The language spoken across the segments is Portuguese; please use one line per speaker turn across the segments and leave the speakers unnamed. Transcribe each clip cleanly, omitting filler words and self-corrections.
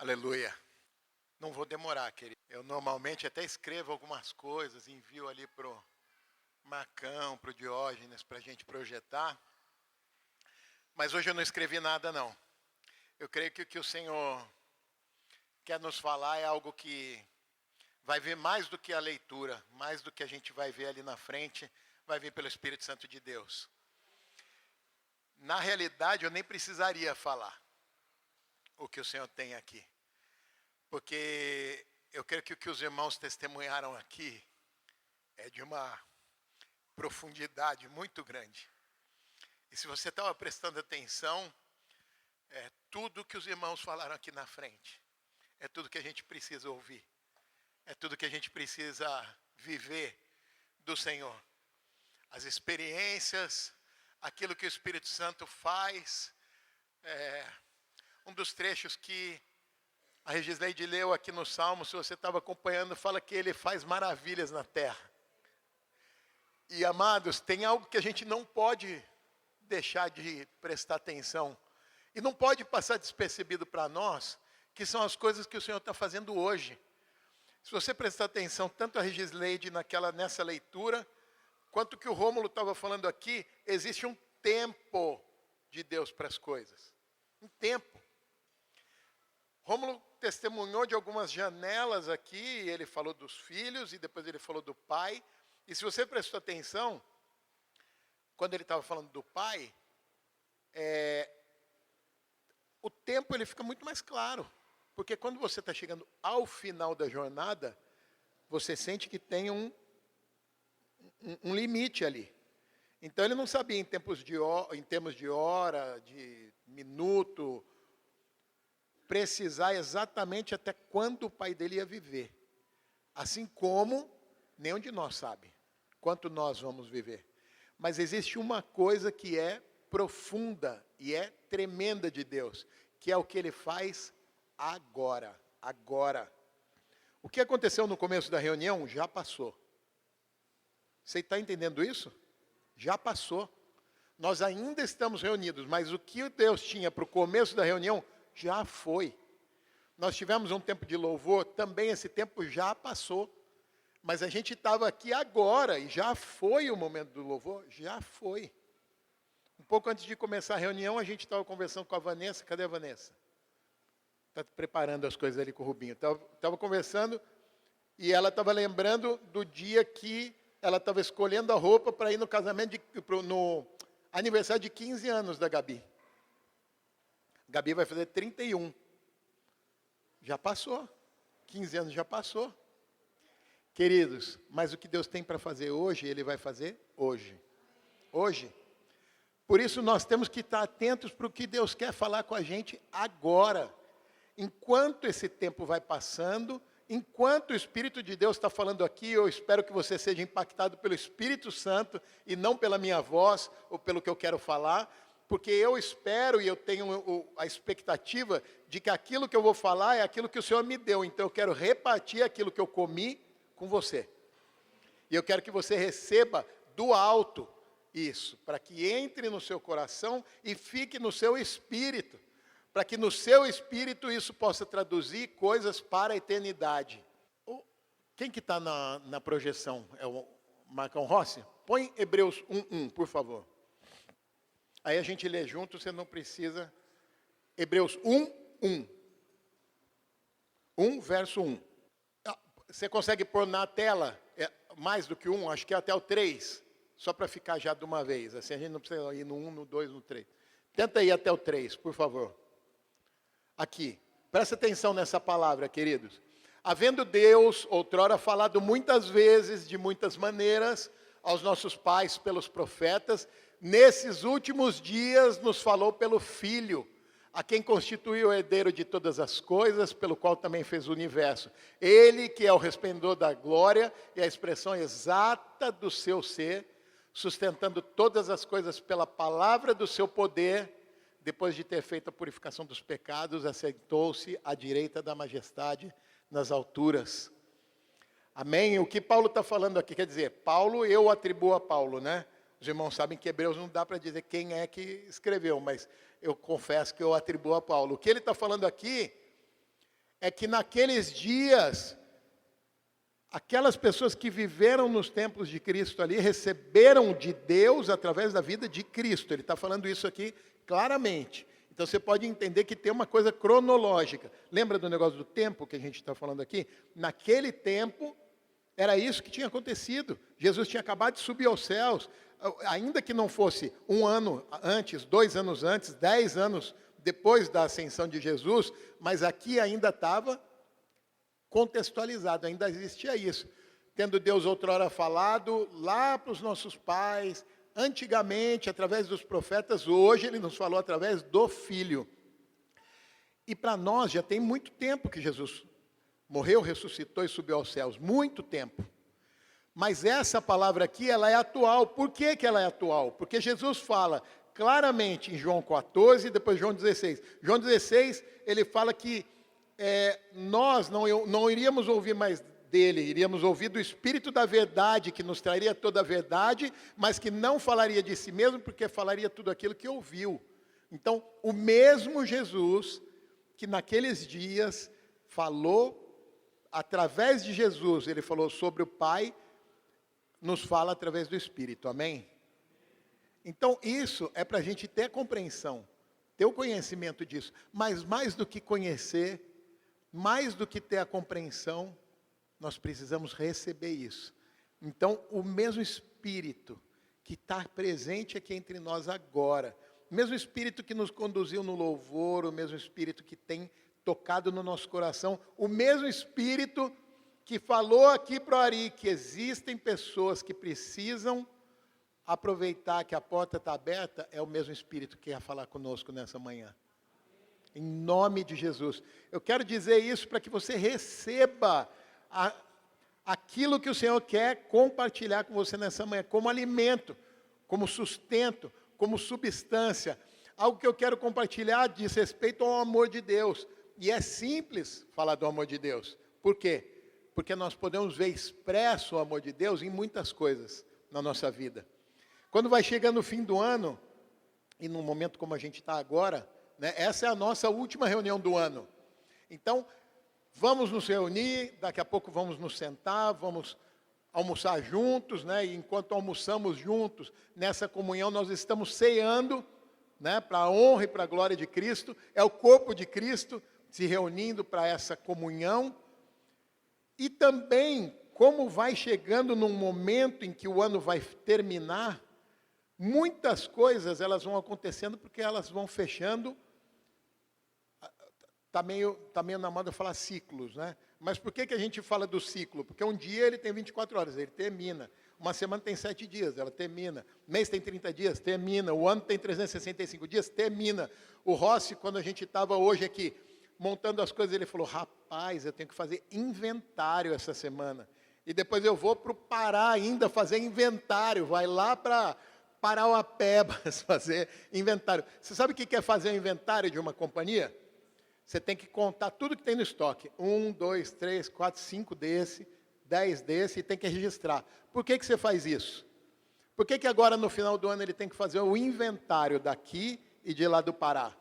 Aleluia. Não vou demorar, querido. Eu normalmente até escrevo algumas coisas, envio ali para o Marcão, para o Diógenes, para a gente projetar. Mas hoje eu não escrevi nada, não. Eu creio que o que o Senhor quer nos falar é algo que vai vir mais do que a leitura, mais do que a gente vai ver ali na frente, vai vir pelo Espírito Santo de Deus. Na realidade, eu nem precisaria falar o que o Senhor tem aqui. Porque eu creio que o que os irmãos testemunharam aqui é de uma profundidade muito grande. E se você estava prestando atenção, é tudo que os irmãos falaram aqui na frente. É tudo que a gente precisa ouvir. É tudo que a gente precisa viver do Senhor. As experiências, aquilo que o Espírito Santo faz. Um dos trechos que a Regisleide leu aqui no Salmo, se você estava acompanhando, fala que ele faz maravilhas na terra. E, amados, tem algo que a gente não pode deixar de prestar atenção. E não pode passar despercebido para nós, que são as coisas que o Senhor está fazendo hoje. Se você prestar atenção, tanto a Regisleide nessa leitura, quanto que o Rômulo estava falando aqui, existe um tempo de Deus para as coisas. Um tempo. Rômulo testemunhou de algumas janelas aqui, ele falou dos filhos e depois ele falou do pai. E se você prestou atenção, quando ele estava falando do pai, o tempo ele fica muito mais claro. Porque quando você está chegando ao final da jornada, você sente que tem um limite ali. Então ele não sabia em termos de hora, de minuto, precisar exatamente até quando o pai dele ia viver. Assim como nenhum de nós sabe quanto nós vamos viver. Mas existe uma coisa que é profunda e é tremenda de Deus, que é o que ele faz agora. Agora. O que aconteceu no começo da reunião já passou. Você está entendendo isso? Já passou. Nós ainda estamos reunidos, mas o que Deus tinha para o começo da reunião já foi. Nós tivemos um tempo de louvor, também esse tempo já passou. Mas a gente estava aqui agora e já foi o momento do louvor, já foi. Um pouco antes de começar a reunião, a gente estava conversando com a Vanessa. Cadê a Vanessa? Está preparando as coisas ali com o Rubinho. Estava conversando e ela estava lembrando do dia que ela estava escolhendo a roupa para ir no casamento, no aniversário de 15 anos da Gabi. Gabi vai fazer 31. Já passou. 15 anos já passou. Queridos, mas o que Deus tem para fazer hoje, Ele vai fazer hoje. Hoje. Por isso nós temos que estar atentos para o que Deus quer falar com a gente agora. Enquanto esse tempo vai passando, enquanto o Espírito de Deus está falando aqui, eu espero que você seja impactado pelo Espírito Santo e não pela minha voz ou pelo que eu quero falar, porque eu espero e eu tenho a expectativa de que aquilo que eu vou falar é aquilo que o Senhor me deu. Então eu quero repartir aquilo que eu comi com você. E eu quero que você receba do alto isso, para que entre no seu coração e fique no seu espírito. Para que no seu espírito isso possa traduzir coisas para a eternidade. Quem que está na projeção? É o Marcão Rossi? Põe Hebreus 1:1, por favor. Aí a gente lê junto, você não precisa. Hebreus 1:1. 1, verso 1. Você consegue pôr na tela mais do que 1? Acho que é até o 3. Só para ficar já de uma vez. Assim a gente não precisa ir no 1, no 2, no 3. Tenta ir até o 3, por favor. Aqui. Presta atenção nessa palavra, queridos. Havendo Deus, outrora, falado muitas vezes, de muitas maneiras, aos nossos pais pelos profetas, nesses últimos dias nos falou pelo Filho, a quem constituiu o herdeiro de todas as coisas, pelo qual também fez o universo. Ele que é o resplendor da glória e a expressão exata do seu ser, sustentando todas as coisas pela palavra do seu poder, depois de ter feito a purificação dos pecados, assentou-se à direita da majestade nas alturas. Amém? O que Paulo está falando aqui, quer dizer, Paulo, eu atribuo a Paulo, né? Os irmãos sabem que Hebreus não dá para dizer quem é que escreveu, mas eu confesso que eu atribuo a Paulo. O que ele está falando aqui é que naqueles dias, aquelas pessoas que viveram nos tempos de Cristo ali, receberam de Deus através da vida de Cristo. Ele está falando isso aqui claramente. Então você pode entender que tem uma coisa cronológica. Lembra do negócio do tempo que a gente está falando aqui? Naquele tempo, era isso que tinha acontecido. Jesus tinha acabado de subir aos céus. Ainda que não fosse 1 ano antes, 2 anos antes, 10 anos depois da ascensão de Jesus, mas aqui ainda estava contextualizado, ainda existia isso. Tendo Deus outrora falado lá para os nossos pais, antigamente, através dos profetas, hoje Ele nos falou através do Filho. E para nós já tem muito tempo que Jesus morreu, ressuscitou e subiu aos céus, muito tempo. Mas essa palavra aqui, ela é atual. Por que que ela é atual? Porque Jesus fala claramente em João 14 e depois João 16. João 16, ele fala que nós não iríamos ouvir mais dele, iríamos ouvir do Espírito da verdade, que nos traria toda a verdade, mas que não falaria de si mesmo, porque falaria tudo aquilo que ouviu. Então, o mesmo Jesus, que naqueles dias falou, através de Jesus, ele falou sobre o Pai, nos fala através do Espírito, amém? Então, isso é para a gente ter compreensão, ter o conhecimento disso, mas mais do que conhecer, mais do que ter a compreensão, nós precisamos receber isso. Então, o mesmo Espírito que está presente aqui entre nós agora, o mesmo Espírito que nos conduziu no louvor, o mesmo Espírito que tem tocado no nosso coração, o mesmo Espírito que falou aqui para o Ari, que existem pessoas que precisam aproveitar que a porta está aberta, é o mesmo Espírito que quer falar conosco nessa manhã. Em nome de Jesus. Eu quero dizer isso para que você receba aquilo que o Senhor quer compartilhar com você nessa manhã, como alimento, como sustento, como substância. Algo que eu quero compartilhar diz respeito ao amor de Deus. E é simples falar do amor de Deus. Por quê? Porque nós podemos ver expresso o amor de Deus em muitas coisas na nossa vida. Quando vai chegando o fim do ano, e num momento como a gente está agora, né, essa é a nossa última reunião do ano. Então, vamos nos reunir, daqui a pouco vamos nos sentar, vamos almoçar juntos, né, e enquanto almoçamos juntos, nessa comunhão nós estamos ceando, né, para a honra e para a glória de Cristo, é o corpo de Cristo se reunindo para essa comunhão. E também, como vai chegando num momento em que o ano vai terminar, muitas coisas elas vão acontecendo porque elas vão fechando. Está meio na moda falar ciclos, né? Mas por que a gente fala do ciclo? Porque um dia ele tem 24 horas, ele termina. Uma semana tem 7 dias, ela termina. O mês tem 30 dias, termina. O ano tem 365 dias, termina. O Rossi, quando a gente estava hoje aqui, montando as coisas, ele falou, rapaz, eu tenho que fazer inventário essa semana. E depois eu vou para o Pará ainda fazer inventário. Vai lá para Parauapebas fazer inventário. Você sabe o que é fazer um inventário de uma companhia? Você tem que contar tudo que tem no estoque. 1, 2, 3, 4, 5 desse, 10 desse, e tem que registrar. Por que você faz isso? Por que agora no final do ano ele tem que fazer o inventário daqui e de lá do Pará?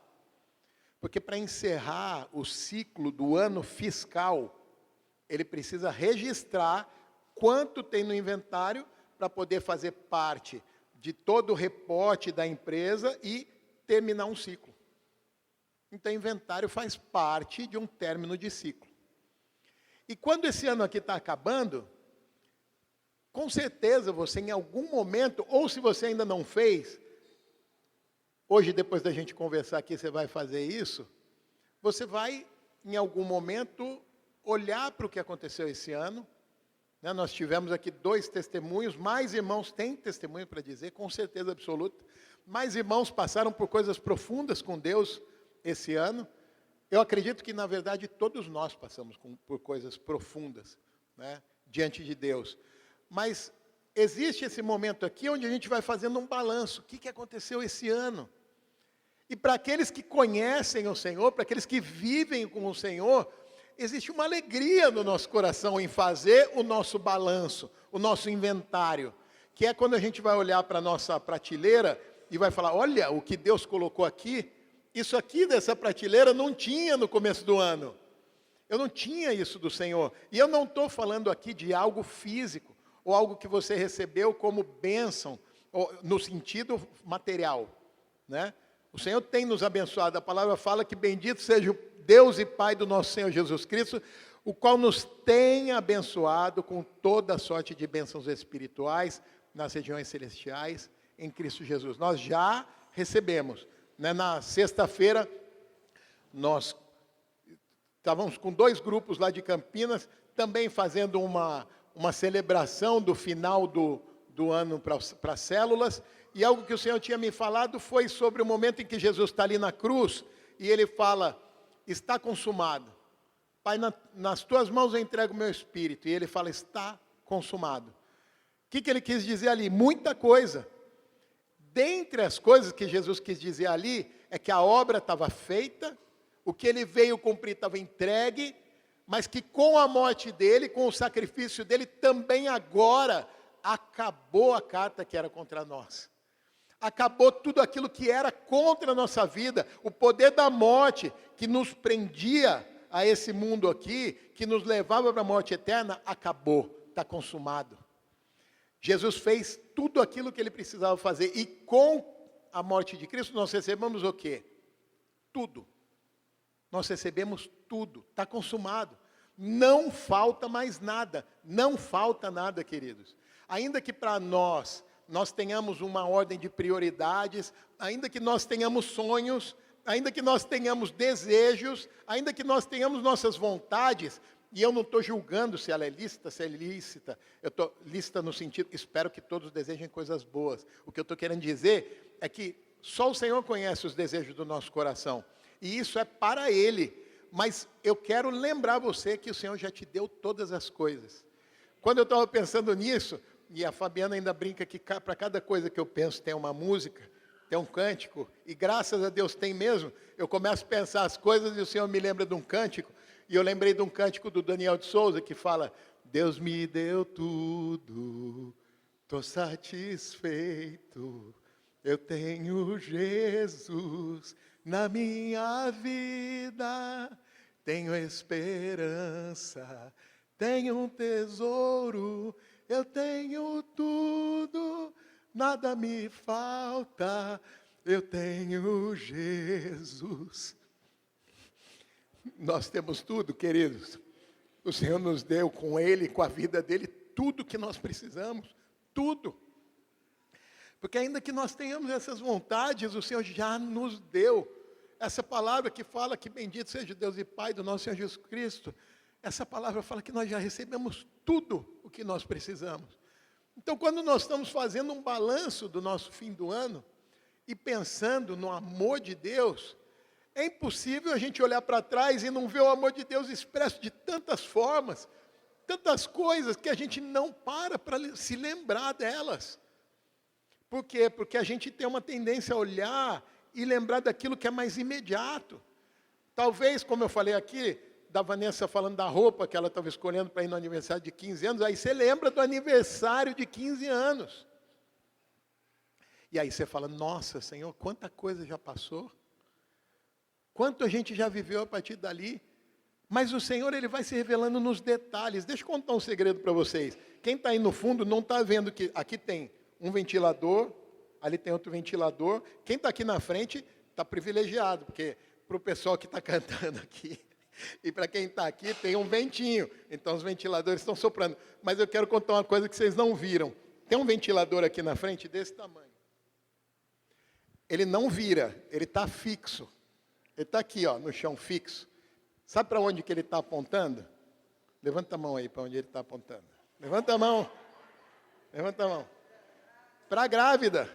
Porque para encerrar o ciclo do ano fiscal, ele precisa registrar quanto tem no inventário para poder fazer parte de todo o reporte da empresa e terminar um ciclo. Então, inventário faz parte de um término de ciclo. E quando esse ano aqui está acabando, com certeza você em algum momento, ou se você ainda não fez, hoje depois da gente conversar aqui você vai fazer isso, você vai em algum momento olhar para o que aconteceu esse ano, né? Nós tivemos aqui 2 testemunhos, mais irmãos têm testemunho para dizer, com certeza absoluta, mais irmãos passaram por coisas profundas com Deus esse ano. Eu acredito que, na verdade, todos nós passamos por coisas profundas, né, diante de Deus. Mas existe esse momento aqui onde a gente vai fazendo um balanço. O que aconteceu esse ano? E para aqueles que conhecem o Senhor, para aqueles que vivem com o Senhor, existe uma alegria no nosso coração em fazer o nosso balanço, o nosso inventário, que é quando a gente vai olhar para a nossa prateleira e vai falar, olha o que Deus colocou aqui. Isso aqui dessa prateleira não tinha no começo do ano. Eu não tinha isso do Senhor. E eu não estou falando aqui de algo físico, ou algo que você recebeu como bênção, no sentido material, né? O Senhor tem nos abençoado. A palavra fala que bendito seja o Deus e Pai do nosso Senhor Jesus Cristo, o qual nos tem abençoado com toda sorte de bênçãos espirituais nas regiões celestiais em Cristo Jesus. Nós já recebemos, né? Na sexta-feira, nós estávamos com 2 grupos lá de Campinas, também fazendo uma celebração do final do ano para as células, e algo que o Senhor tinha me falado foi sobre o momento em que Jesus está ali na cruz, e Ele fala, está consumado. Pai, nas tuas mãos eu entrego o meu espírito. E Ele fala, está consumado. O que Ele quis dizer ali? Muita coisa. Dentre as coisas que Jesus quis dizer ali, é que a obra estava feita, o que Ele veio cumprir estava entregue, mas que com a morte dEle, com o sacrifício dEle, também agora acabou a carta que era contra nós. Acabou tudo aquilo que era contra a nossa vida, o poder da morte que nos prendia a esse mundo aqui, que nos levava para a morte eterna, acabou, está consumado. Jesus fez tudo aquilo que Ele precisava fazer, e com a morte de Cristo nós recebemos o quê? Tudo. Nós recebemos tudo, está consumado. Não falta mais nada, não falta nada, queridos. Ainda que para nós tenhamos uma ordem de prioridades, ainda que nós tenhamos sonhos, ainda que nós tenhamos desejos, ainda que nós tenhamos nossas vontades, e eu não estou julgando se ela é lícita, se é ilícita, eu estou lícita no sentido, espero que todos desejem coisas boas. O que eu estou querendo dizer é que só o Senhor conhece os desejos do nosso coração, e isso é para Ele, mas eu quero lembrar você que o Senhor já te deu todas as coisas. Quando eu estava pensando nisso, e a Fabiana ainda brinca que para cada coisa que eu penso tem uma música, tem um cântico, e graças a Deus tem mesmo, eu começo a pensar as coisas e o Senhor me lembra de um cântico, e eu lembrei de um cântico do Daniel de Souza, que fala, Deus me deu tudo, estou satisfeito, eu tenho Jesus na minha vida, tenho esperança, tenho um tesouro, eu tenho tudo, nada me falta, eu tenho Jesus. Nós temos tudo, queridos. O Senhor nos deu com Ele, com a vida dEle, tudo que nós precisamos, tudo. Porque ainda que nós tenhamos essas vontades, o Senhor já nos deu. Essa palavra que fala que bendito seja Deus e Pai do nosso Senhor Jesus Cristo, essa palavra fala que nós já recebemos tudo o que nós precisamos. Então, quando nós estamos fazendo um balanço do nosso fim do ano, e pensando no amor de Deus, é impossível a gente olhar para trás e não ver o amor de Deus expresso de tantas formas, tantas coisas que a gente não para se lembrar delas. Por quê? Porque a gente tem uma tendência a olhar e lembrar daquilo que é mais imediato. Talvez, como eu falei aqui, da Vanessa falando da roupa que ela estava escolhendo para ir no aniversário de 15 anos, aí você lembra do aniversário de 15 anos. E aí você fala, nossa, Senhor, quanta coisa já passou. Quanto a gente já viveu a partir dali. Mas o Senhor, Ele vai se revelando nos detalhes. Deixa eu contar um segredo para vocês. Quem está aí no fundo não está vendo que aqui tem um ventilador, ali tem outro ventilador. Quem está aqui na frente está privilegiado, porque para o pessoal que está cantando aqui, e para quem está aqui tem um ventinho, então os ventiladores estão soprando. Mas eu quero contar uma coisa que vocês não viram. Tem um ventilador aqui na frente desse tamanho. Ele não vira, ele está fixo. Ele está aqui, ó, no chão fixo. Sabe para onde que ele está apontando? Levanta a mão aí para onde ele está apontando. Levanta a mão. Levanta a mão. Para a grávida.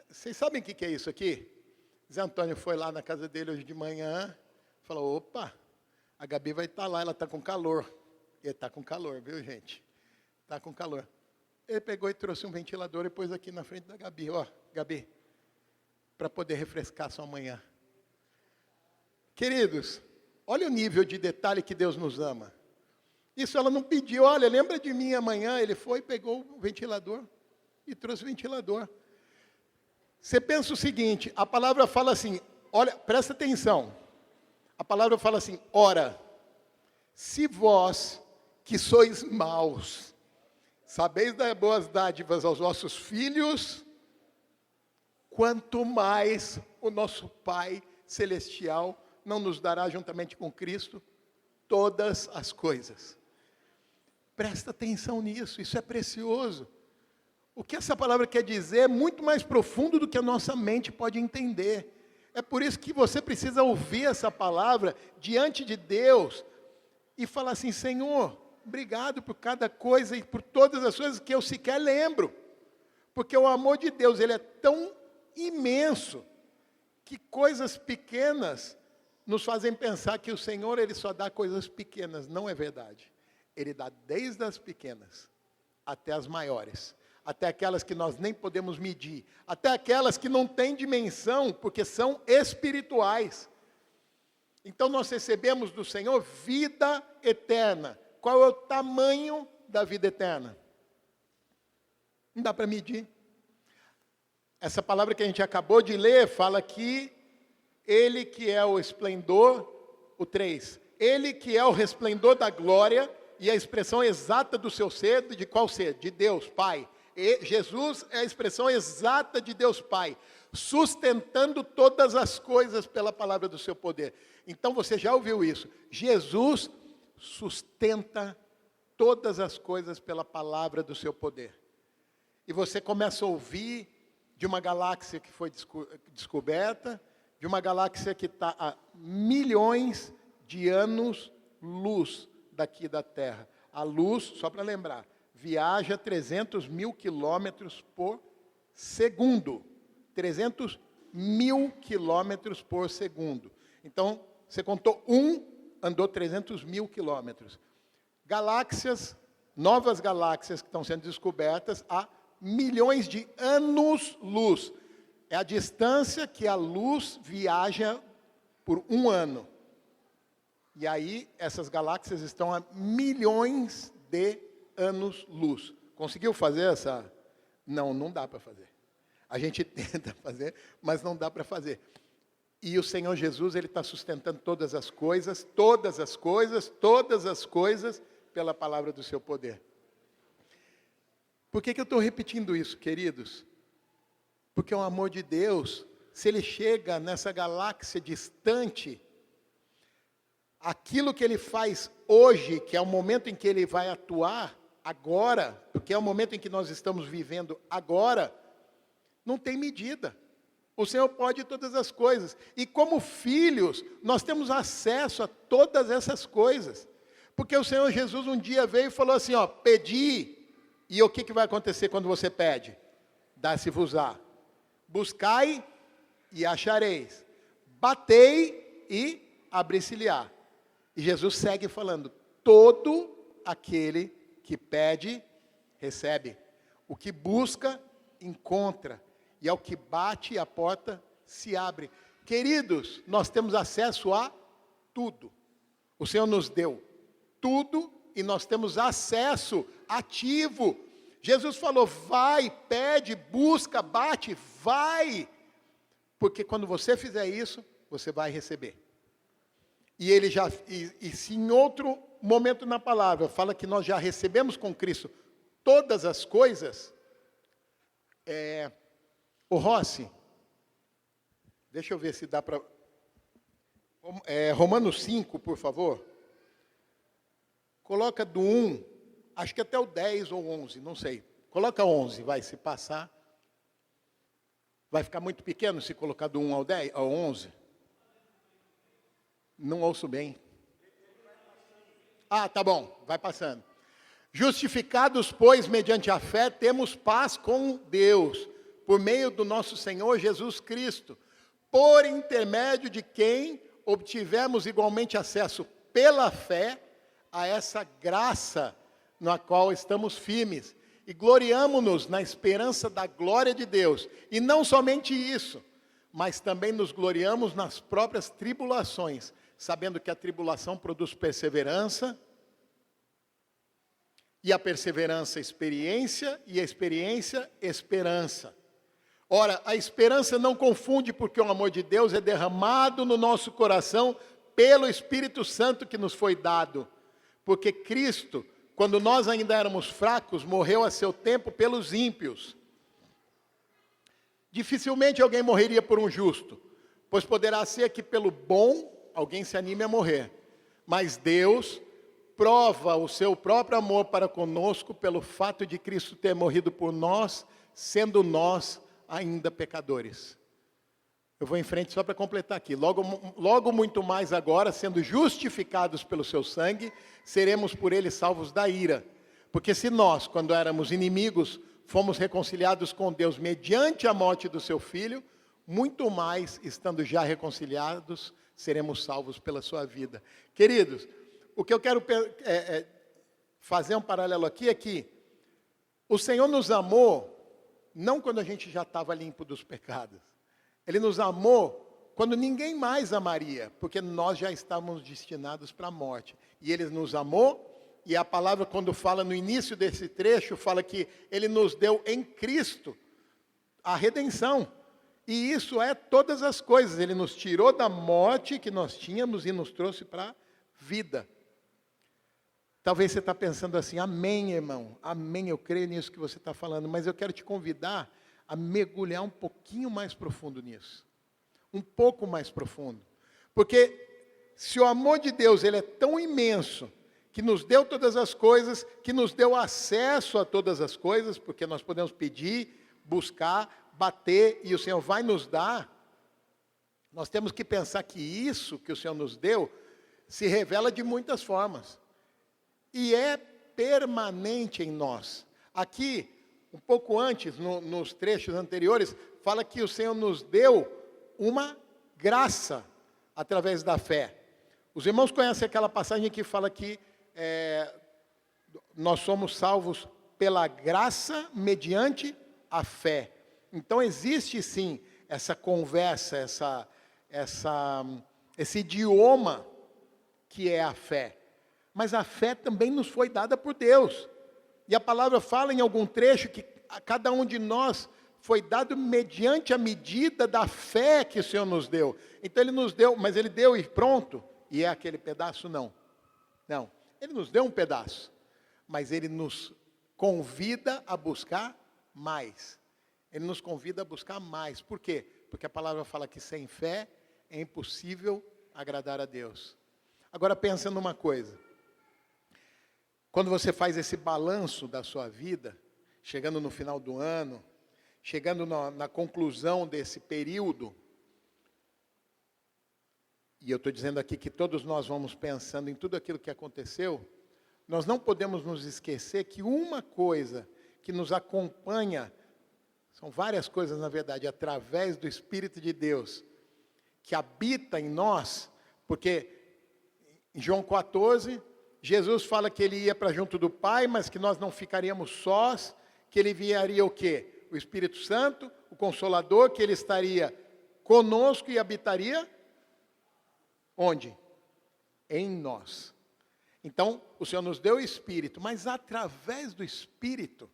Vocês sabem o que é isso aqui? Zé Antônio foi lá na casa dele hoje de manhã. Falou, opa, a Gabi vai estar lá, ela está com calor. Ele está com calor, viu, gente? Está com calor. Ele pegou e trouxe um ventilador e pôs aqui na frente da Gabi. Ó, Gabi, para poder refrescar sua manhã. Queridos, olha o nível de detalhe que Deus nos ama. Isso ela não pediu, olha, lembra de mim amanhã? Ele foi, pegou o ventilador e trouxe o ventilador. Você pensa o seguinte, a palavra fala assim, olha, presta atenção. A palavra fala assim, ora. Se vós, que sois maus, sabeis dar boas dádivas aos vossos filhos, quanto mais o nosso Pai Celestial não nos dará juntamente com Cristo todas as coisas. Presta atenção nisso, isso é precioso. O que essa palavra quer dizer é muito mais profundo do que a nossa mente pode entender. É por isso que você precisa ouvir essa palavra diante de Deus e falar assim: Senhor, obrigado por cada coisa e por todas as coisas que eu sequer lembro. Porque o amor de Deus, ele é tão imenso que coisas pequenas nos fazem pensar que o Senhor, ele só dá coisas pequenas. Não é verdade. Ele dá desde as pequenas até as maiores, até aquelas que nós nem podemos medir, até aquelas que não têm dimensão, porque são espirituais. Então nós recebemos do Senhor vida eterna. Qual é o tamanho da vida eterna? Não dá para medir. Essa palavra que a gente acabou de ler fala que Ele que é o esplendor, o 3, Ele que é o resplendor da glória e a expressão exata do seu ser, de qual ser? De Deus, Pai. E Jesus é a expressão exata de Deus Pai, sustentando todas as coisas pela palavra do seu poder. Então você já ouviu isso. Jesus sustenta todas as coisas pela palavra do seu poder. E você começa a ouvir de uma galáxia que foi descoberta, de uma galáxia que está a milhões de anos-luz daqui da Terra. A luz, só para lembrar, viaja 300 mil quilômetros por segundo. 300 mil quilômetros por segundo. Então, você contou andou 300 mil quilômetros. Galáxias, novas galáxias que estão sendo descobertas há milhões de anos-luz. É a distância que a luz viaja por um ano. E aí, essas galáxias estão a milhões de anos-luz. Conseguiu fazer essa? Não, não dá para fazer. A gente tenta fazer, mas não dá para fazer. E o Senhor Jesus, Ele está sustentando todas as coisas, todas as coisas, todas as coisas, pela palavra do seu poder. Por que eu estou repetindo isso, queridos? Porque o amor de Deus, se Ele chega nessa galáxia distante, aquilo que Ele faz hoje, que é o momento em que Ele vai atuar, agora, porque é o momento em que nós estamos vivendo agora, não tem medida. O Senhor pode todas as coisas. E como filhos, nós temos acesso a todas essas coisas. Porque o Senhor Jesus um dia veio e falou assim, ó, pedi. E o que vai acontecer quando você pede? Dá-se-vos-á. Buscai e achareis. Batei e abri-se-lhe-á. E Jesus segue falando, todo aquele que pede, recebe. O que busca, encontra. E ao que bate, a porta se abre. Queridos, nós temos acesso a tudo. O Senhor nos deu tudo e nós temos acesso ativo. Jesus falou, vai, pede, busca, bate, vai. Porque quando você fizer isso, você vai receber. E ele já, e se em outro momento na palavra fala que nós já recebemos com Cristo todas as coisas, o Rossi, deixa eu ver se dá para... Romanos 5, por favor. Coloca do 1, acho que até o 10 ou 11, não sei. Coloca 11, vai, se passar. Vai ficar muito pequeno se colocar do 1 ao 10, ao 11? Não ouço bem. Ah, tá bom, vai passando. Justificados, pois, mediante a fé, temos paz com Deus, por meio do nosso Senhor Jesus Cristo, por intermédio de quem obtivemos igualmente acesso pela fé a essa graça na qual estamos firmes, e gloriamo-nos na esperança da glória de Deus. E não somente isso, mas também nos gloriamos nas próprias tribulações, sabendo que a tribulação produz perseverança, e a perseverança, experiência, e a experiência, esperança. Ora, a esperança não confunde, porque o amor de Deus é derramado no nosso coração pelo Espírito Santo que nos foi dado. porque Cristo, quando nós ainda éramos fracos, morreu a seu tempo pelos ímpios. Dificilmente alguém morreria por um justo, pois poderá ser que pelo bom alguém se anime a morrer. Mas Deus prova o seu próprio amor para conosco pelo fato de Cristo ter morrido por nós, sendo nós ainda pecadores. Eu vou em frente só para completar aqui. Logo muito mais agora, sendo justificados pelo seu sangue, seremos por ele salvos da ira. Porque se nós, quando éramos inimigos, fomos reconciliados com Deus mediante a morte do seu Filho, muito mais, estando já reconciliados, seremos salvos pela sua vida. Queridos, o que eu quero fazer um paralelo aqui é que o Senhor nos amou, não quando a gente já estava limpo dos pecados. Ele nos amou quando ninguém mais amaria, porque nós já estávamos destinados para a morte. E Ele nos amou, e a palavra, quando fala no início desse trecho, fala que Ele nos deu em Cristo a redenção. E isso é todas as coisas. Ele nos tirou da morte que nós tínhamos e nos trouxe para a vida. Talvez você está pensando assim, amém, irmão, amém, eu creio nisso que você está falando, mas eu quero te convidar a mergulhar um pouquinho mais profundo nisso. Um pouco mais profundo. Porque se o amor de Deus ele é tão imenso, que nos deu todas as coisas, que nos deu acesso a todas as coisas, porque nós podemos pedir, buscar, bater, e o Senhor vai nos dar, nós temos que pensar que isso que o Senhor nos deu, se revela de muitas formas. E é permanente em nós. Aqui, um pouco antes, nos trechos anteriores, fala que o Senhor nos deu uma graça através da fé. Os irmãos conhecem aquela passagem que fala que nós somos salvos pela graça mediante a fé. Então existe sim essa conversa, esse idioma que é a fé. Mas a fé também nos foi dada por Deus. E a palavra fala em algum trecho que a cada um de nós foi dado mediante a medida da fé que o Senhor nos deu. Então Ele nos deu, mas Ele deu e pronto, e é aquele pedaço? Não. Não, Ele nos deu um pedaço, mas Ele nos convida a buscar mais. Ele nos convida a buscar mais. Por quê? Porque a palavra fala que sem fé é impossível agradar a Deus. Agora pensa numa coisa. Quando você faz esse balanço da sua vida, chegando no final do ano, chegando na conclusão desse período, e eu estou dizendo aqui que todos nós vamos pensando em tudo aquilo que aconteceu, nós não podemos nos esquecer que uma coisa que nos acompanha, são várias coisas na verdade, através do Espírito de Deus, que habita em nós, porque em João 14, Jesus fala que Ele ia para junto do Pai, mas que nós não ficaríamos sós, que Ele enviaria o quê? O Espírito Santo, o Consolador, que Ele estaria conosco e habitaria onde? Em nós. Então, o Senhor nos deu o Espírito, mas através do Espírito,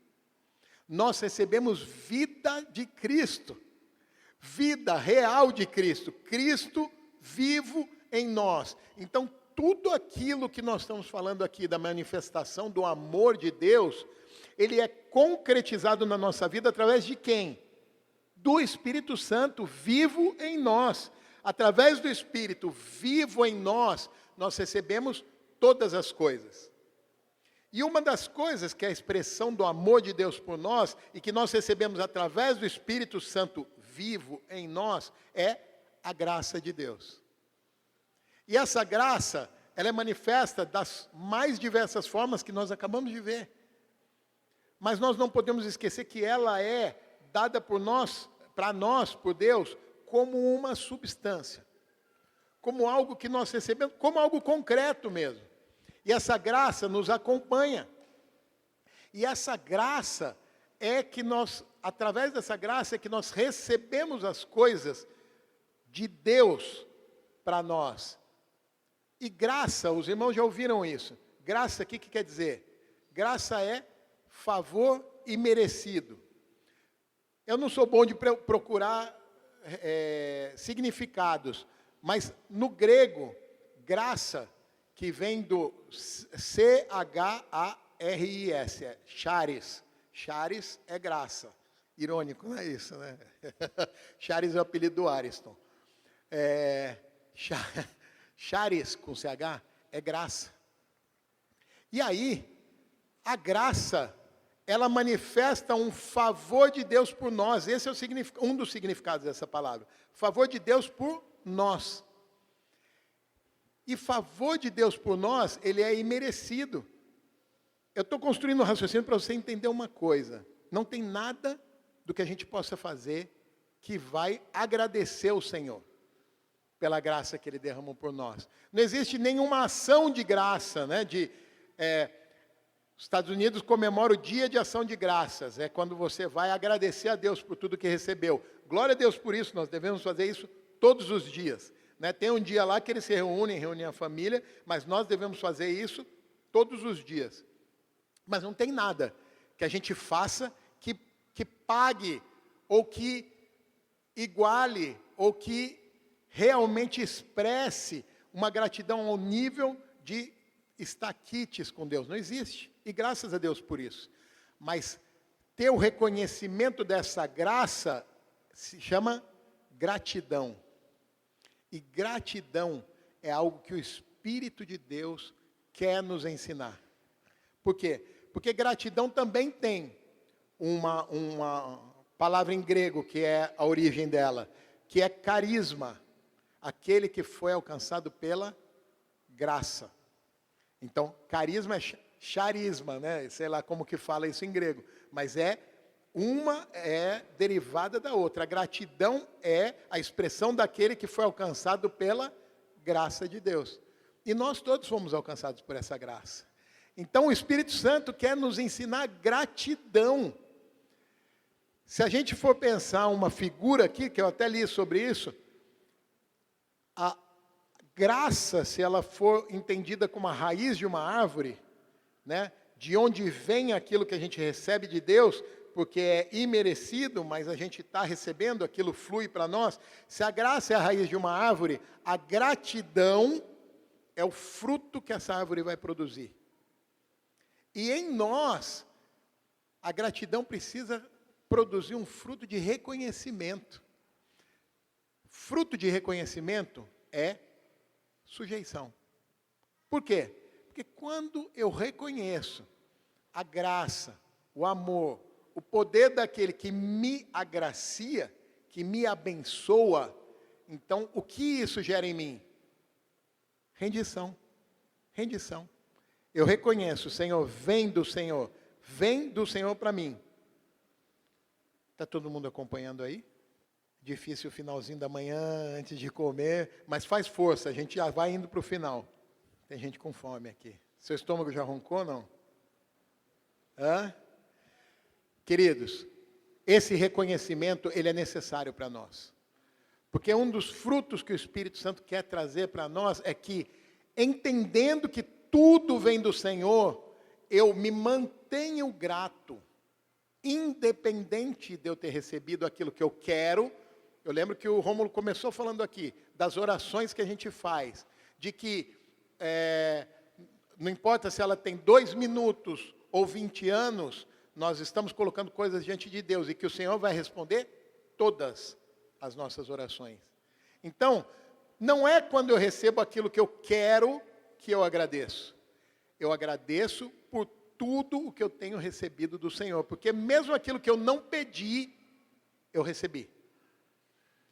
nós recebemos vida de Cristo, vida real de Cristo, Cristo vivo em nós. Então, tudo aquilo que nós estamos falando aqui da manifestação do amor de Deus, ele é concretizado na nossa vida através de quem? Do Espírito Santo vivo em nós. Através do Espírito vivo em nós, nós recebemos todas as coisas. E uma das coisas que é a expressão do amor de Deus por nós, e que nós recebemos através do Espírito Santo vivo em nós, é a graça de Deus. E essa graça, ela é manifesta das mais diversas formas que nós acabamos de ver. Mas nós não podemos esquecer que ela é dada por nós, para nós, por Deus, como uma substância. Como algo que nós recebemos, como algo concreto mesmo. E essa graça nos acompanha. E essa graça é que nós, através dessa graça, é que nós recebemos as coisas de Deus para nós. E graça, os irmãos já ouviram isso. Graça, o que quer dizer? Graça é favor imerecido. Eu não sou bom de procurar significados, mas no grego, graça, que vem do C-H-A-R-I-S, charis. Charis é graça. Irônico, não é isso, né? Charis é o apelido do Ariston. Charis, com CH, é graça. E aí, a graça, ela manifesta um favor de Deus por nós. Esse é um dos significados dessa palavra. Favor de Deus por nós. E favor de Deus por nós, ele é imerecido. Eu estou construindo um raciocínio para você entender uma coisa. Não tem nada do que a gente possa fazer que vai agradecer o Senhor pela graça que Ele derramou por nós. Não existe nenhuma ação de graça, né? Os Estados Unidos comemoram o Dia de Ação de Graças. É quando você vai agradecer a Deus por tudo que recebeu. Glória a Deus por isso, nós devemos fazer isso todos os dias. Né? Tem um dia lá que eles se reúnem a família, mas nós devemos fazer isso todos os dias. Mas não tem nada que a gente faça que pague, ou que iguale, ou que realmente expresse uma gratidão ao nível de estaquites com Deus. Não existe. E graças a Deus por isso. Mas ter o reconhecimento dessa graça se chama gratidão. E gratidão é algo que o Espírito de Deus quer nos ensinar. Por quê? Porque gratidão também tem uma palavra em grego, que é a origem dela, que é carisma, aquele que foi alcançado pela graça. Então, carisma é charisma, né? Sei lá como que fala isso em grego, mas uma é derivada da outra. A gratidão é a expressão daquele que foi alcançado pela graça de Deus. E nós todos fomos alcançados por essa graça. Então, o Espírito Santo quer nos ensinar gratidão. Se a gente for pensar uma figura aqui, que eu até li sobre isso, a graça, se ela for entendida como a raiz de uma árvore, né, de onde vem aquilo que a gente recebe de Deus, porque é imerecido, mas a gente está recebendo, aquilo flui para nós. Se a graça é a raiz de uma árvore, a gratidão é o fruto que essa árvore vai produzir. E em nós, a gratidão precisa produzir um fruto de reconhecimento. Fruto de reconhecimento é sujeição. Por quê? Porque quando eu reconheço a graça, o amor, o poder daquele que me agracia, que me abençoa, então o que isso gera em mim? Rendição. Rendição. Eu reconheço, Senhor, vem do Senhor para mim. Está todo mundo acompanhando aí? Difícil o finalzinho da manhã, antes de comer, mas faz força, a gente já vai indo para o final. Tem gente com fome aqui. Seu estômago já roncou, não? Queridos, esse reconhecimento, ele é necessário para nós. Porque um dos frutos que o Espírito Santo quer trazer para nós é que, entendendo que tudo vem do Senhor, eu me mantenho grato, independente de eu ter recebido aquilo que eu quero. Eu lembro que o Rômulo começou falando aqui, das orações que a gente faz, de que não importa se ela tem 2 minutos ou 20 anos, nós estamos colocando coisas diante de Deus, e que o Senhor vai responder todas as nossas orações. Então, não é quando eu recebo aquilo que eu quero que eu agradeço. Eu agradeço por tudo o que eu tenho recebido do Senhor, porque mesmo aquilo que eu não pedi, eu recebi.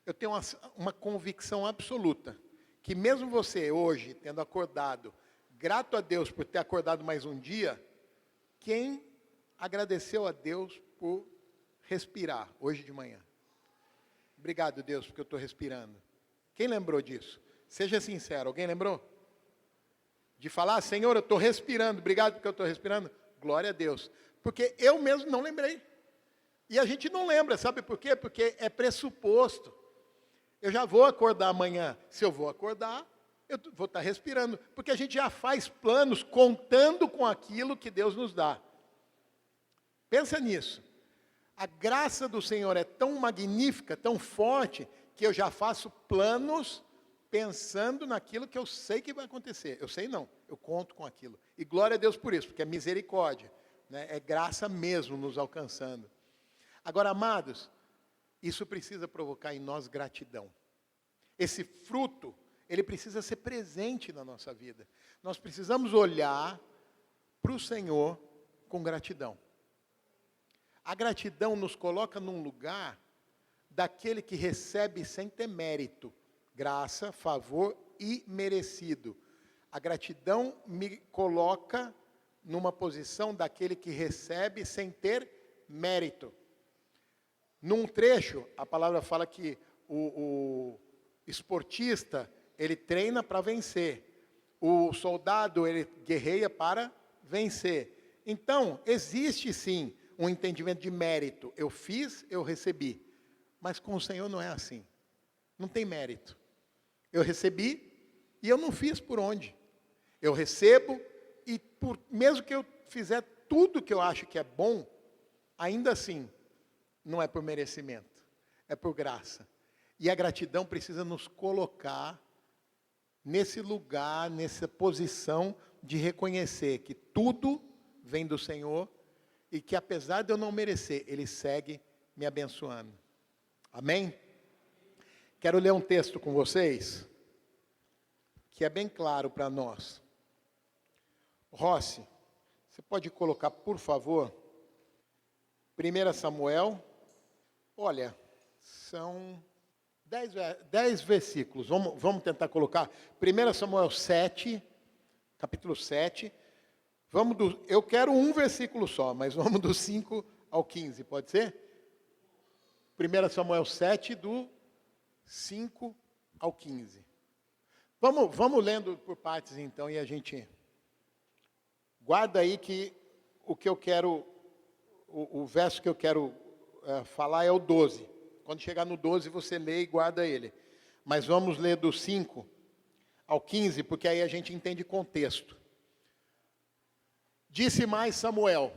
Eu tenho uma convicção absoluta, que mesmo você hoje, tendo acordado, grato a Deus por ter acordado mais um dia, quem agradeceu a Deus por respirar hoje de manhã? Obrigado, Deus, porque eu estou respirando. Quem lembrou disso? Seja sincero, alguém lembrou? De falar, Senhor, eu estou respirando, obrigado porque eu estou respirando. Glória a Deus. Porque eu mesmo não lembrei. E a gente não lembra, sabe por quê? Porque é pressuposto. Eu já vou acordar amanhã. Se eu vou acordar, eu vou estar respirando. Porque a gente já faz planos contando com aquilo que Deus nos dá. Pensa nisso. A graça do Senhor é tão magnífica, tão forte, que eu já faço planos pensando naquilo que eu sei que vai acontecer. Eu sei não, eu conto com aquilo. E glória a Deus por isso, porque é misericórdia, né? É graça mesmo nos alcançando. Agora, amados, isso precisa provocar em nós gratidão. Esse fruto, ele precisa ser presente na nossa vida. Nós precisamos olhar para o Senhor com gratidão. A gratidão nos coloca num lugar daquele que recebe sem ter mérito, graça, favor e merecido. A gratidão me coloca numa posição daquele que recebe sem ter mérito. Num trecho, a palavra fala que o esportista, ele treina para vencer. O soldado, ele guerreia para vencer. Então, existe sim um entendimento de mérito. Eu fiz, eu recebi. Mas com o Senhor não é assim. Não tem mérito. Eu recebi e eu não fiz por onde. Eu recebo e mesmo que eu fizer tudo que eu acho que é bom, ainda assim, não é por merecimento, é por graça. E a gratidão precisa nos colocar nesse lugar, nessa posição de reconhecer que tudo vem do Senhor e que apesar de eu não merecer, Ele segue me abençoando. Amém? Quero ler um texto com vocês, que é bem claro para nós. Rossi, você pode colocar, por favor, 1 Samuel, olha, são 10 versículos, vamos tentar colocar, 1 Samuel 7, capítulo 7, eu quero um versículo só, mas vamos do 5 ao 15, pode ser? 1 Samuel 7, do 5 ao 15. Vamos lendo por partes então, e a gente guarda aí que o que eu quero, o verso que eu quero falar é o 12. Quando chegar no 12, você lê e guarda ele. Mas vamos ler do 5 ao 15, porque aí a gente entende contexto. Disse mais Samuel: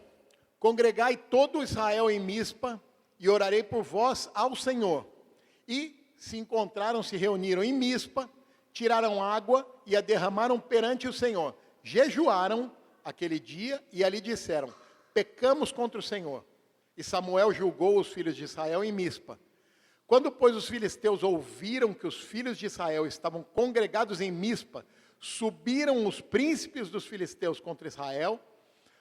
congregai todo Israel em Mispa, e orarei por vós ao Senhor. E se reuniram em Mispa, tiraram água e a derramaram perante o Senhor. Jejuaram aquele dia e ali disseram: pecamos contra o Senhor. E Samuel julgou os filhos de Israel em Mispa. Quando, pois, os filisteus ouviram que os filhos de Israel estavam congregados em Mispa, subiram os príncipes dos filisteus contra Israel,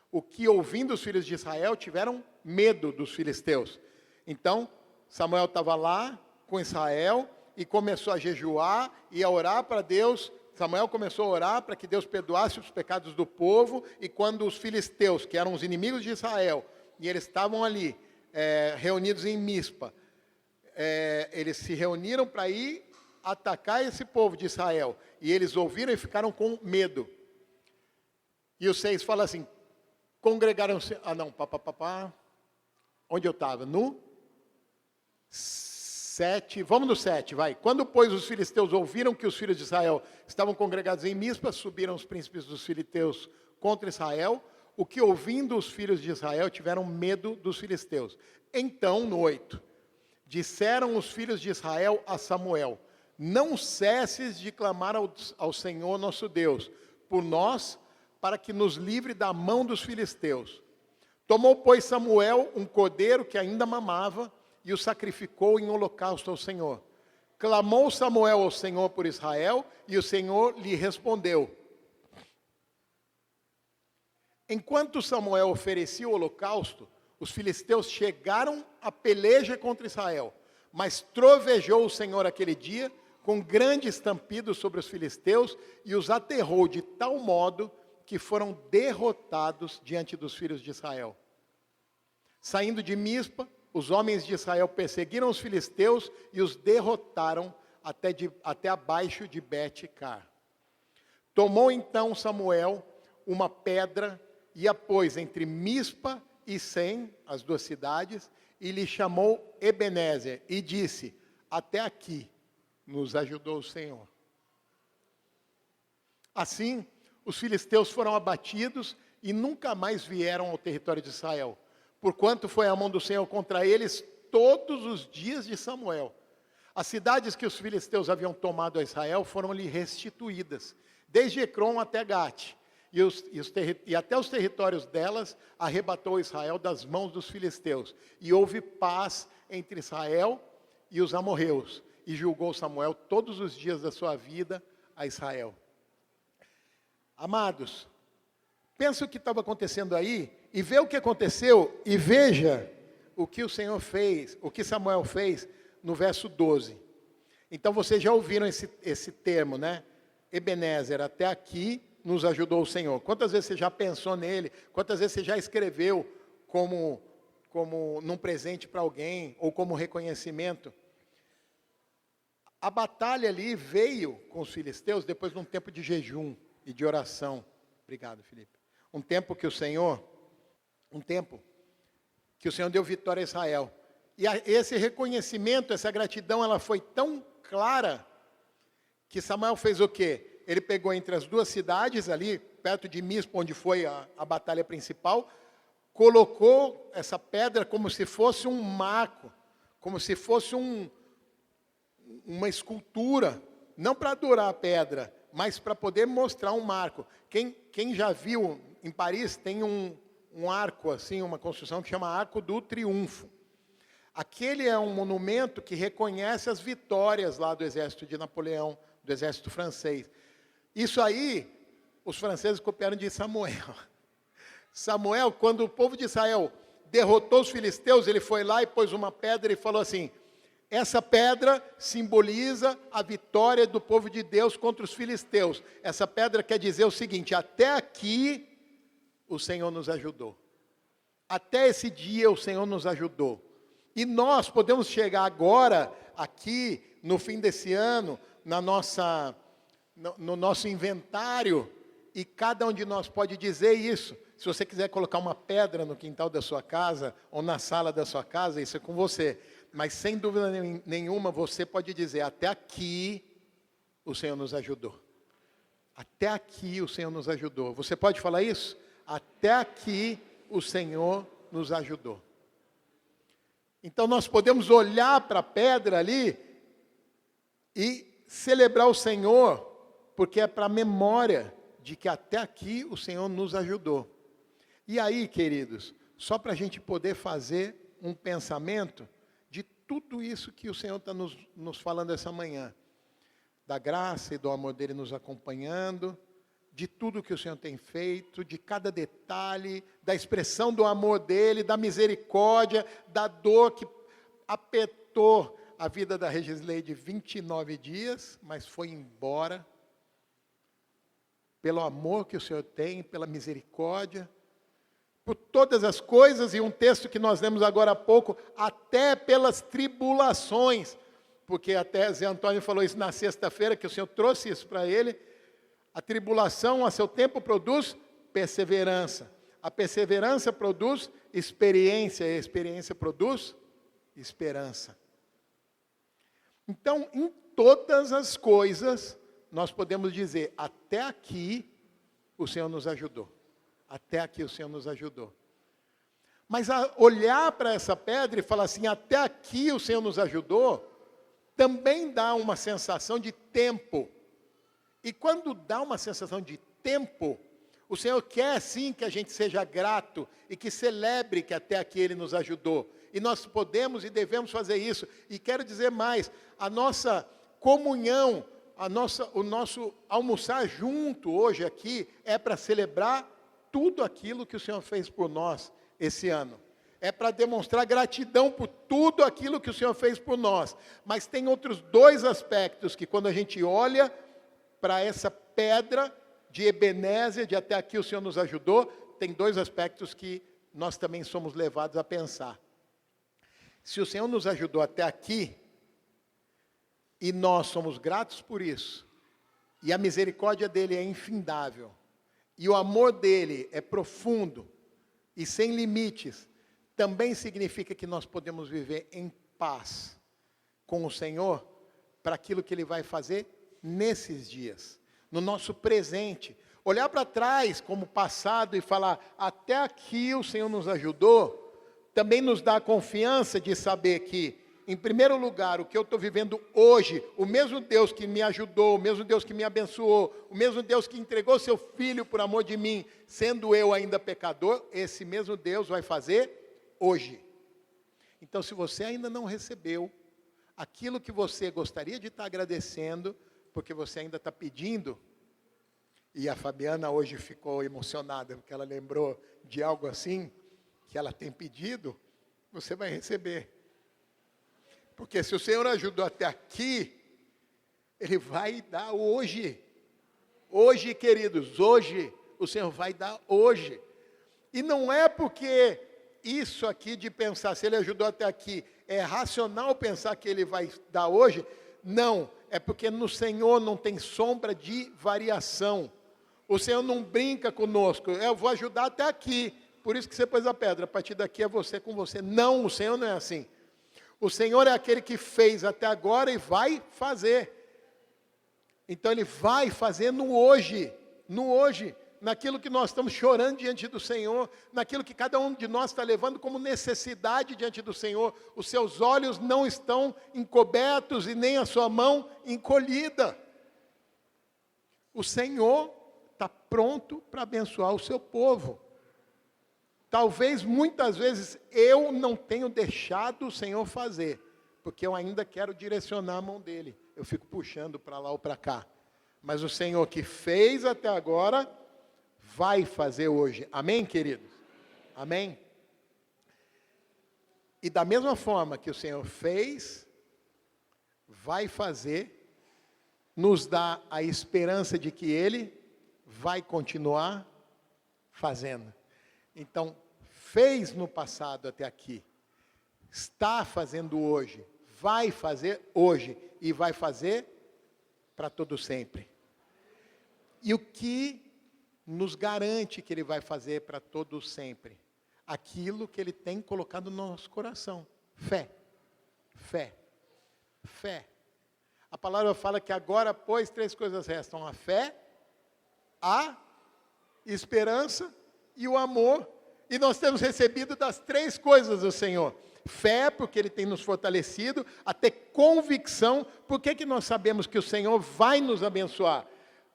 o que, ouvindo os filhos de Israel, tiveram medo dos filisteus. Então, Samuel estava lá com Israel e começou a jejuar e a orar para Deus. Samuel começou a orar para que Deus perdoasse os pecados do povo, e quando os filisteus, que eram os inimigos de Israel, e eles estavam ali, reunidos em Mispa, eles se reuniram para ir atacar esse povo de Israel, e eles ouviram e ficaram com medo. E os 6 falam assim, congregaram-se, onde eu estava? No 7, vamos no 7, vai. Quando, pois, os filisteus ouviram que os filhos de Israel estavam congregados em Mispa, subiram os príncipes dos filisteus contra Israel, o que, ouvindo os filhos de Israel, tiveram medo dos filisteus. Então, no 8, disseram os filhos de Israel a Samuel: não cesses de clamar ao Senhor nosso Deus por nós, para que nos livre da mão dos filisteus. Tomou, pois, Samuel um cordeiro que ainda mamava e o sacrificou em holocausto ao Senhor. Clamou Samuel ao Senhor por Israel, e o Senhor lhe respondeu. Enquanto Samuel oferecia o holocausto, os filisteus chegaram à peleja contra Israel, mas trovejou o Senhor aquele dia com grande estampido sobre os filisteus e os aterrou de tal modo que foram derrotados diante dos filhos de Israel. Saindo de Mispa, os homens de Israel perseguiram os filisteus e os derrotaram até abaixo de Bet-car. Tomou então Samuel uma pedra e a pôs entre Mispa e Sem, as duas cidades, e lhe chamou Ebenezer e disse: até aqui nos ajudou o Senhor. Assim, os filisteus foram abatidos e nunca mais vieram ao território de Israel, porquanto foi a mão do Senhor contra eles todos os dias de Samuel. As cidades que os filisteus haviam tomado a Israel foram-lhe restituídas, desde Ecrom até Gate, e até os territórios delas arrebatou Israel das mãos dos filisteus. E houve paz entre Israel e os amorreus, e julgou Samuel todos os dias da sua vida a Israel. Amados, pensa o que estava acontecendo aí, e vê o que aconteceu, e veja o que o Senhor fez, o que Samuel fez no verso 12. Então vocês já ouviram esse termo, né? Ebenezer, até aqui nos ajudou o Senhor. Quantas vezes você já pensou nele? Quantas vezes você já escreveu como num presente para alguém, ou como reconhecimento? A batalha ali veio com os filisteus depois de um tempo de jejum e de oração. Obrigado, Felipe. Um tempo que o Senhor deu vitória a Israel. E esse reconhecimento, essa gratidão, ela foi tão clara que Samuel fez o quê? Ele pegou entre as duas cidades ali, perto de Mispa, onde foi a batalha principal, colocou essa pedra como se fosse um marco, como se fosse uma escultura, não para adorar a pedra, mas para poder mostrar um marco. Quem já viu em Paris, tem um arco, assim, uma construção que chama Arco do Triunfo. Aquele é um monumento que reconhece as vitórias lá do exército de Napoleão, do exército francês. Isso aí, os franceses copiaram de Samuel. Samuel, quando o povo de Israel derrotou os filisteus, ele foi lá e pôs uma pedra e falou assim: essa pedra simboliza a vitória do povo de Deus contra os filisteus. Essa pedra quer dizer o seguinte: até aqui o Senhor nos ajudou. Até esse dia o Senhor nos ajudou. E nós podemos chegar agora, aqui, no fim desse ano, no nosso inventário, e cada um de nós pode dizer isso. Se você quiser colocar uma pedra no quintal da sua casa, ou na sala da sua casa, isso é com você. Mas sem dúvida nenhuma, você pode dizer: até aqui o Senhor nos ajudou. Até aqui o Senhor nos ajudou. Você pode falar isso? Até aqui o Senhor nos ajudou. Então nós podemos olhar para a pedra ali e celebrar o Senhor, porque é para a memória de que até aqui o Senhor nos ajudou. E aí, queridos, só para a gente poder fazer um pensamento de tudo isso que o Senhor está nos falando essa manhã, da graça e do amor dele nos acompanhando, de tudo que o Senhor tem feito, de cada detalhe, da expressão do amor dele, da misericórdia, da dor que apertou a vida da Regisleide 29 dias, mas foi embora, pelo amor que o Senhor tem, pela misericórdia, por todas as coisas, e um texto que nós lemos agora há pouco, até pelas tribulações, porque até Zé Antônio falou isso na sexta-feira, que o Senhor trouxe isso para ele. A tribulação, a seu tempo, produz perseverança. A perseverança produz experiência, e a experiência produz esperança. Então, em todas as coisas, nós podemos dizer: até aqui o Senhor nos ajudou. Até aqui o Senhor nos ajudou. Mas olhar para essa pedra e falar assim: até aqui o Senhor nos ajudou, também dá uma sensação de tempo. E quando dá uma sensação de tempo, o Senhor quer sim que a gente seja grato e que celebre que até aqui Ele nos ajudou. E nós podemos e devemos fazer isso. E quero dizer mais: a nossa comunhão, o nosso almoçar junto hoje aqui é para celebrar tudo aquilo que o Senhor fez por nós esse ano. É para demonstrar gratidão por tudo aquilo que o Senhor fez por nós. Mas tem outros dois aspectos que, quando a gente olha para essa pedra de Ebenezer, de até aqui o Senhor nos ajudou, tem dois aspectos que nós também somos levados a pensar. Se o Senhor nos ajudou até aqui, e nós somos gratos por isso, e a misericórdia dele é infindável, e o amor dele é profundo e sem limites, também significa que nós podemos viver em paz com o Senhor, para aquilo que Ele vai fazer nesses dias, no nosso presente. Olhar para trás como passado e falar: até aqui o Senhor nos ajudou, também nos dá a confiança de saber que em primeiro lugar, o que eu estou vivendo hoje, o mesmo Deus que me ajudou, o mesmo Deus que me abençoou, o mesmo Deus que entregou seu Filho por amor de mim, sendo eu ainda pecador, esse mesmo Deus vai fazer hoje. Então, se você ainda não recebeu aquilo que você gostaria de estar agradecendo, porque você ainda está pedindo, e a Fabiana hoje ficou emocionada, porque ela lembrou de algo assim, que ela tem pedido, você vai receber. Porque se o Senhor ajudou até aqui, Ele vai dar hoje. Hoje, queridos, hoje, o Senhor vai dar hoje. E não é porque isso aqui de pensar, se Ele ajudou até aqui, é racional pensar que Ele vai dar hoje. Não, é porque no Senhor não tem sombra de variação. O Senhor não brinca conosco, eu vou ajudar até aqui, por isso que você pôs a pedra, a partir daqui é você com você. Não, o Senhor não é assim. O Senhor é aquele que fez até agora e vai fazer. Então Ele vai fazer no hoje, naquilo que nós estamos chorando diante do Senhor, naquilo que cada um de nós está levando como necessidade diante do Senhor. Os seus olhos não estão encobertos e nem a sua mão encolhida. O Senhor está pronto para abençoar o seu povo. Talvez muitas vezes eu não tenho deixado o Senhor fazer, porque eu ainda quero direcionar a mão dele. Eu fico puxando para lá ou para cá. Mas o Senhor que fez até agora, vai fazer hoje. Amém, queridos? Amém? E da mesma forma que o Senhor fez, vai fazer, nos dá a esperança de que Ele vai continuar fazendo. Então, fez no passado até aqui, está fazendo hoje, vai fazer hoje e vai fazer para todo sempre. E o que nos garante que Ele vai fazer para todo sempre? Aquilo que Ele tem colocado no nosso coração. Fé. Fé. Fé. A palavra fala que agora, pois, 3 coisas restam: a fé, a esperança e o amor. E nós temos recebido das 3 coisas do Senhor. Fé, porque Ele tem nos fortalecido, a ter convicção. Por que nós sabemos que o Senhor vai nos abençoar?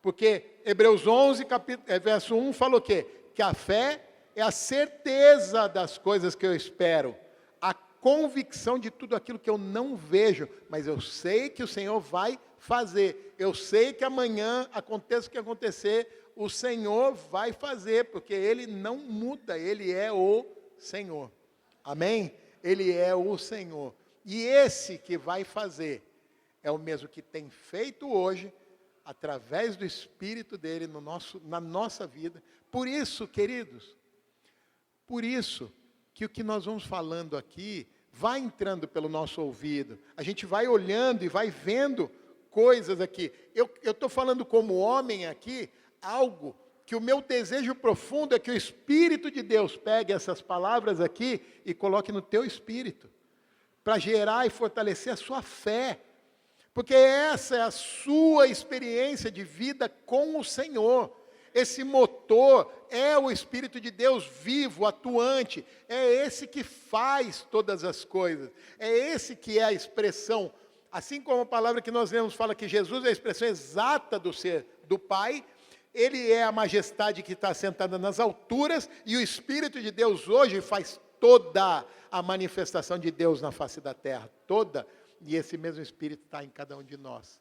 Porque Hebreus 11, verso 1, falou o quê? Que a fé é a certeza das coisas que eu espero, a convicção de tudo aquilo que eu não vejo, mas eu sei que o Senhor vai fazer. Eu sei que amanhã, aconteça o que acontecer, o Senhor vai fazer, porque Ele não muda, Ele é o Senhor. Amém? Ele é o Senhor. E esse que vai fazer é o mesmo que tem feito hoje, através do Espírito dele na nossa vida. Por isso, queridos, por isso que o que nós vamos falando aqui vai entrando pelo nosso ouvido. A gente vai olhando e vai vendo coisas aqui. Eu estou falando como homem aqui, algo que o meu desejo profundo é que o Espírito de Deus pegue essas palavras aqui e coloque no teu espírito, para gerar e fortalecer a sua fé, porque essa é a sua experiência de vida com o Senhor. Esse motor é o Espírito de Deus vivo, atuante, é esse que faz todas as coisas, é esse que é a expressão, assim como a palavra que nós lemos fala que Jesus é a expressão exata do ser do Pai. Ele é a majestade que está sentada nas alturas, e o Espírito de Deus hoje faz toda a manifestação de Deus na face da terra, toda, e esse mesmo Espírito está em cada um de nós.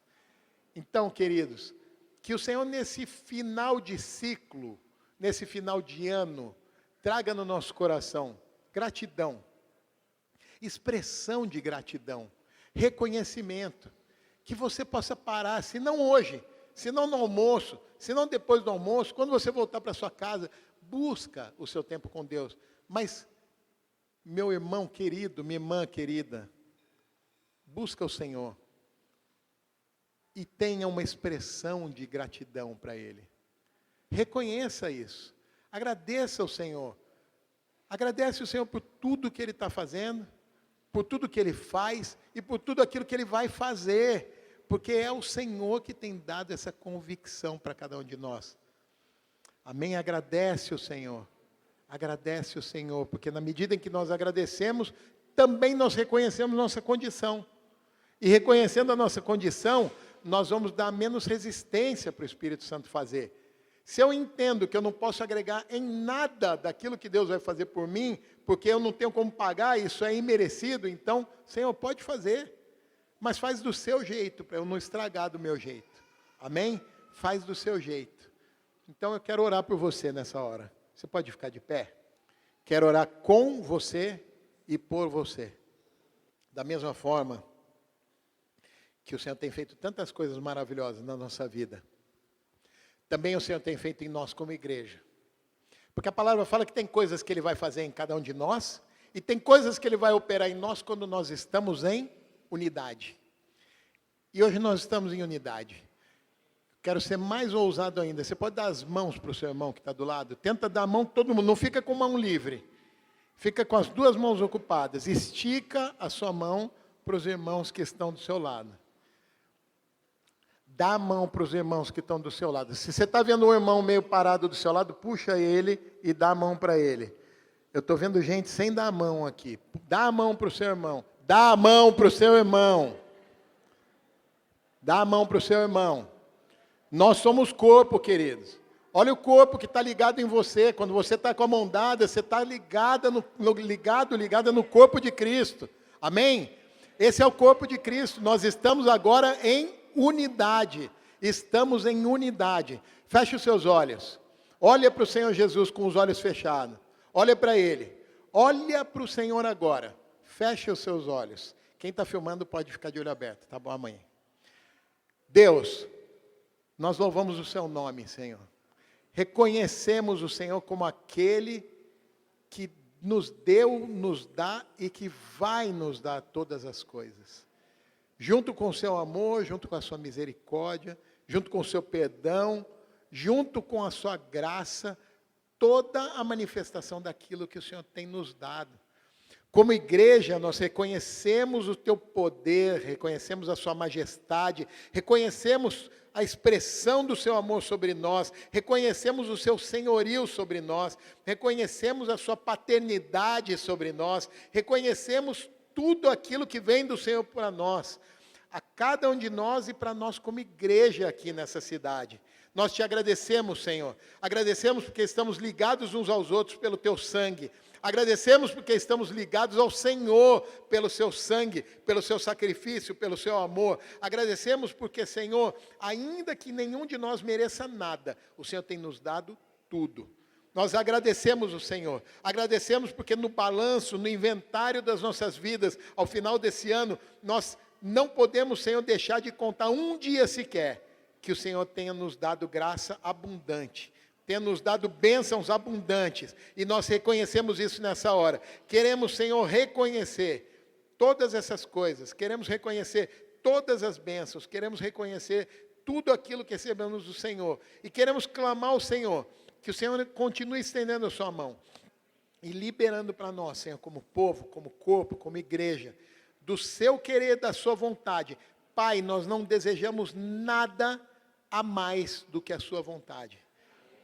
Então, queridos, que o Senhor nesse final de ciclo, nesse final de ano, traga no nosso coração gratidão, expressão de gratidão, reconhecimento, que você possa parar, se não hoje, se não no almoço, se não depois do almoço, quando você voltar para sua casa, busca o seu tempo com Deus. Mas, meu irmão querido, minha irmã querida, busca o Senhor e tenha uma expressão de gratidão para Ele. Reconheça isso. Agradeça ao Senhor. Agradece o Senhor por tudo que Ele está fazendo, por tudo que Ele faz e por tudo aquilo que Ele vai fazer. Porque é o Senhor que tem dado essa convicção para cada um de nós. Amém? Agradece o Senhor. Agradece o Senhor, porque na medida em que nós agradecemos, também nós reconhecemos nossa condição. E reconhecendo a nossa condição, nós vamos dar menos resistência para o Espírito Santo fazer. Se eu entendo que eu não posso agregar em nada daquilo que Deus vai fazer por mim, porque eu não tenho como pagar, isso é imerecido, então, Senhor, pode fazer, mas faz do seu jeito, para eu não estragar do meu jeito. Amém? Faz do seu jeito. Então eu quero orar por você nessa hora. Você pode ficar de pé? Quero orar com você e por você. Da mesma forma que o Senhor tem feito tantas coisas maravilhosas na nossa vida, também o Senhor tem feito em nós como igreja. Porque a palavra fala que tem coisas que Ele vai fazer em cada um de nós, e tem coisas que Ele vai operar em nós quando nós estamos em unidade. E hoje nós estamos em unidade. Quero ser mais ousado ainda. Você pode dar as mãos para o seu irmão que está do lado. Tenta dar a mão todo mundo, não fica com mão livre. Fica com as duas mãos ocupadas. Estica a sua mão para os irmãos que estão do seu lado. Dá a mão para os irmãos que estão do seu lado. Se você está vendo um irmão meio parado do seu lado, puxa ele e dá a mão para ele. Eu estou vendo gente sem dar a mão aqui. Dá a mão para o seu irmão. Dá a mão para o seu irmão. Dá a mão para o seu irmão. Nós somos corpo, queridos. Olha o corpo que está ligado em você. Quando você está com a mão dada, você está ligada no corpo de Cristo. Amém? Esse é o corpo de Cristo. Nós estamos agora em unidade. Estamos em unidade. Feche os seus olhos. Olha para o Senhor Jesus com os olhos fechados. Olha para Ele. Olha para o Senhor agora. Feche os seus olhos. Quem está filmando pode ficar de olho aberto. Tá bom, amanhã. Deus, nós louvamos o Seu nome, Senhor. Reconhecemos o Senhor como aquele que nos deu, nos dá e que vai nos dar todas as coisas. Junto com o seu amor, junto com a sua misericórdia, junto com o seu perdão, junto com a sua graça, toda a manifestação daquilo que o Senhor tem nos dado. Como igreja, nós reconhecemos o teu poder, reconhecemos a sua majestade, reconhecemos a expressão do seu amor sobre nós, reconhecemos o seu senhorio sobre nós, reconhecemos a sua paternidade sobre nós, reconhecemos tudo aquilo que vem do Senhor para nós, a cada um de nós e para nós como igreja aqui nessa cidade. Nós te agradecemos, Senhor. Agradecemos porque estamos ligados uns aos outros pelo teu sangue. Agradecemos porque estamos ligados ao Senhor pelo seu sangue, pelo seu sacrifício, pelo seu amor. Agradecemos porque, Senhor, ainda que nenhum de nós mereça nada, o Senhor tem nos dado tudo. Nós agradecemos o Senhor, agradecemos porque no balanço, no inventário das nossas vidas, ao final desse ano, nós não podemos, Senhor, deixar de contar um dia sequer, que o Senhor tenha nos dado graça abundante, tenha nos dado bênçãos abundantes, e nós reconhecemos isso nessa hora. Queremos, Senhor, reconhecer todas essas coisas, queremos reconhecer todas as bênçãos, queremos reconhecer tudo aquilo que recebemos do Senhor, e queremos clamar ao Senhor, que o Senhor continue estendendo a sua mão e liberando para nós, Senhor, como povo, como corpo, como igreja, do seu querer, da sua vontade. Pai, nós não desejamos nada a mais do que a sua vontade.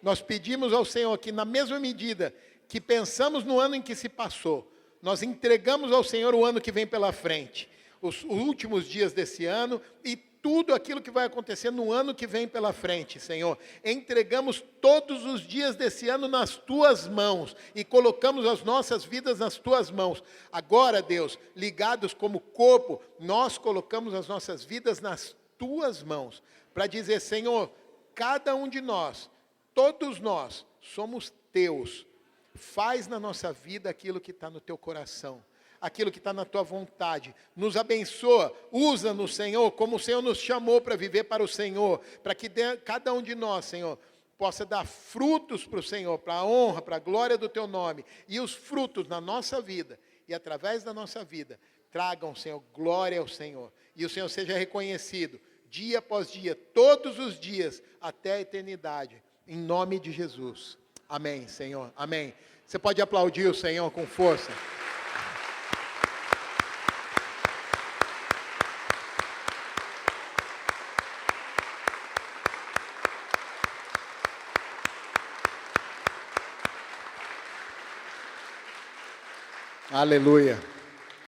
Nós pedimos ao Senhor que, na mesma medida que pensamos no ano em que se passou, nós entregamos ao Senhor o ano que vem pela frente, os últimos dias desse ano e tudo aquilo que vai acontecer no ano que vem pela frente, Senhor. Entregamos todos os dias desse ano nas Tuas mãos e colocamos as nossas vidas nas Tuas mãos. Agora, Deus, ligados como corpo, nós colocamos as nossas vidas nas Tuas mãos, para dizer, Senhor, cada um de nós, todos nós, somos Teus. Faz na nossa vida aquilo que está no Teu coração, aquilo que está na Tua vontade, nos abençoa, usa-nos, Senhor, como o Senhor nos chamou para viver para o Senhor, para que cada um de nós, Senhor, possa dar frutos para o Senhor, para a honra, para a glória do Teu nome, e os frutos na nossa vida, e através da nossa vida, tragam, Senhor, glória ao Senhor, e o Senhor seja reconhecido, dia após dia, todos os dias, até a eternidade, em nome de Jesus. Amém, Senhor, amém. Você pode aplaudir o Senhor com força. Aleluia.